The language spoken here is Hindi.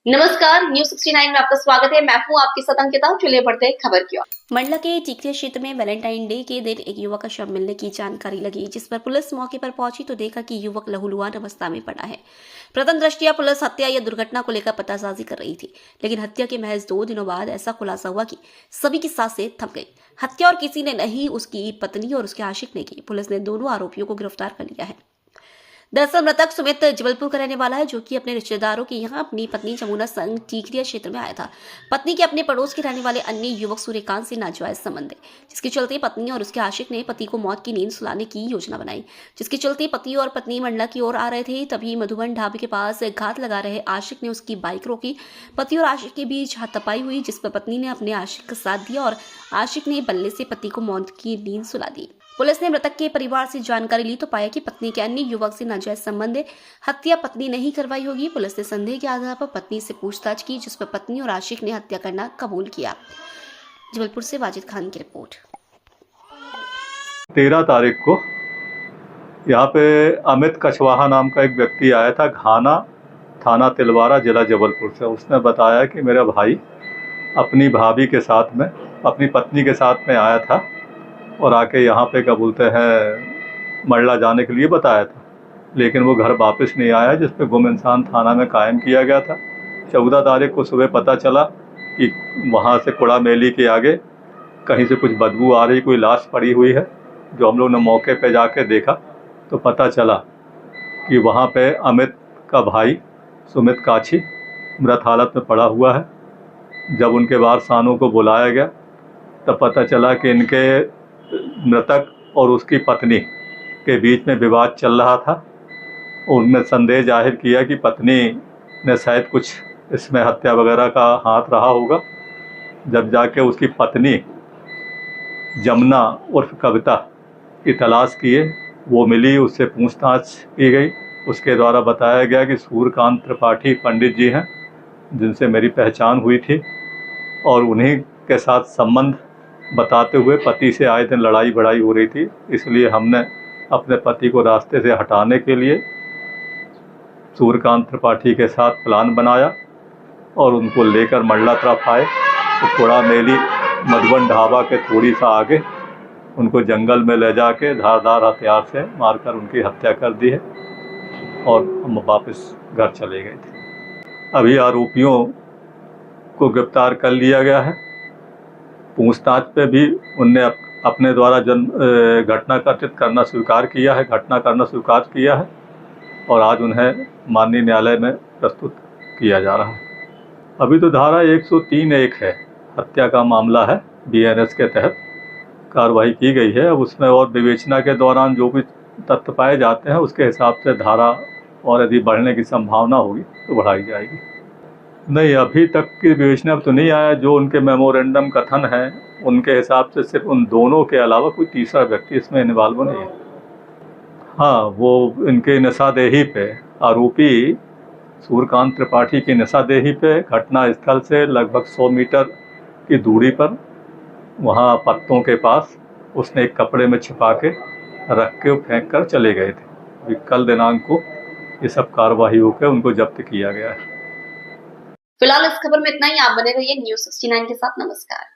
नमस्कार, न्यूज 69 में आपका स्वागत है। मैं हूं आपके साथ अंकिता। चलिए बढ़ते हैं खबर की ओर। मंडला के टीकरिया क्षेत्र में वैलेंटाइन डे के दिन एक युवक का शव मिलने की जानकारी लगी, जिस पर पुलिस मौके पर पहुंची तो देखा कि युवक लहूलुहान अवस्था में पड़ा है। प्रथम दृष्टया पुलिस हत्या या दुर्घटना को लेकर पतासाजी कर रही थी, लेकिन हत्या के महज 2 दिनों बाद ऐसा खुलासा हुआ कि सभी की सांसें थम गई। हत्या और किसी ने नहीं, उसकी पत्नी और उसके आशिक ने की। पुलिस ने दोनों आरोपियों को गिरफ्तार कर लिया है। दरअसल मृतक सुमित जबलपुर का रहने वाला है, जो कि अपने रिश्तेदारों के यहाँ अपनी पत्नी जमुना संग टीकरिया क्षेत्र में आया था। पत्नी के अपने पड़ोस के रहने वाले अन्य युवक सूर्यकांत से नाजायज संबंध है, जिसके चलते पत्नी और उसके आशिक ने पति को मौत की नींद सुलाने की योजना बनाई। जिसके चलते पति और पत्नी मंडला की ओर आ रहे थे, तभी मधुबन ढाबे के पास घात लगा रहे आशिक ने उसकी बाइक रोकी। पति और आशिक के बीच हाथापाई हुई, जिस पर पत्नी ने अपने आशिक का साथ दिया और आशिक ने बल्ले से पति को मौत की नींद सुला दी। पुलिस ने मृतक के परिवार से जानकारी ली तो पाया कि पत्नी के अन्य युवक से नाजायज संबंध है। हत्या पत्नी ने ही करवाई होगी। पुलिस ने संदेह के आधार पर पत्नी से पूछताछ की, जिस पर पत्नी और आशिक ने हत्या करना कबूल किया। जबलपुर से वाजिद खान की रिपोर्ट। 13 तारीख को यहाँ पे अमित कछवाहा नाम का एक व्यक्ति आया था, घाना थाना तिलवारा जिला जबलपुर से। उसने बताया कि मेरा भाई अपनी भाभी के साथ में, अपनी पत्नी के साथ में आया था और आके यहाँ पे क्या बोलते हैं मंडला जाने के लिए बताया था, लेकिन वो घर वापस नहीं आया, जिस पे गुम इंसान थाना में कायम किया गया था। 14 तारीख को सुबह पता चला कि वहाँ से कुड़ा मेली के आगे कहीं से कुछ बदबू आ रही, कोई लाश पड़ी हुई है। जो हम लोग ने मौके पे जाके देखा तो पता चला कि वहाँ पे अमित का भाई सुमित काछी मृत हालत में पड़ा हुआ है। जब उनके वारसानों को बुलाया गया तब पता चला कि इनके मृतक और उसकी पत्नी के बीच में विवाद चल रहा था। उनने संदेह जाहिर किया कि पत्नी ने शायद कुछ इसमें हत्या वगैरह का हाथ रहा होगा। जब जाके उसकी पत्नी जमुना उर्फ कविता की तलाश किए, वो मिली, उससे पूछताछ की गई। उसके द्वारा बताया गया कि सूर्यकांत त्रिपाठी पंडित जी हैं, जिनसे मेरी पहचान हुई थी, और उन्हीं के साथ संबंध बताते हुए पति से आए दिन लड़ाई बड़ाई हो रही थी। इसलिए हमने अपने पति को रास्ते से हटाने के लिए सूर्यकांत त्रिपाठी के साथ प्लान बनाया और उनको लेकर मंडला तरफ आए। तो कुड़ा मेली मधुबन ढाबा के थोड़ी सा आगे उनको जंगल में ले जाके धारदार हथियार से मारकर उनकी हत्या कर दी है और हम वापस घर चले गए थे। अभी आरोपियों को गिरफ्तार कर लिया गया है। पूछताछ पे भी उनने अपने द्वारा घटना घटित करना स्वीकार किया है और आज उन्हें माननीय न्यायालय में प्रस्तुत किया जा रहा है। अभी तो धारा 103(1) है, हत्या का मामला है, BNS के तहत कार्रवाई की गई है। अब उसमें और विवेचना के दौरान जो भी तथ्य पाए जाते हैं उसके हिसाब से धारा और यदि बढ़ने की संभावना होगी तो बढ़ाई जाएगी। नहीं, अभी तक की विवेचना तो नहीं आया। जो उनके मेमोरेंडम कथन है उनके हिसाब से सिर्फ उन दोनों के अलावा कोई तीसरा व्यक्ति इसमें इन्वॉल्व नहीं है। हाँ, वो इनके निशादेही पे, आरोपी सूर्यकांत त्रिपाठी की निशादेही पे घटना स्थल से लगभग 100 मीटर की दूरी पर वहाँ पत्तों के पास उसने एक कपड़े में छिपा के रख के फेंक कर चले गए थे। कल दिनांक को ये सब कार्रवाई होकर उनको जब्त किया गया है। फिलहाल इस खबर में इतना ही। आप बने रहिए न्यूज 69 के साथ। नमस्कार।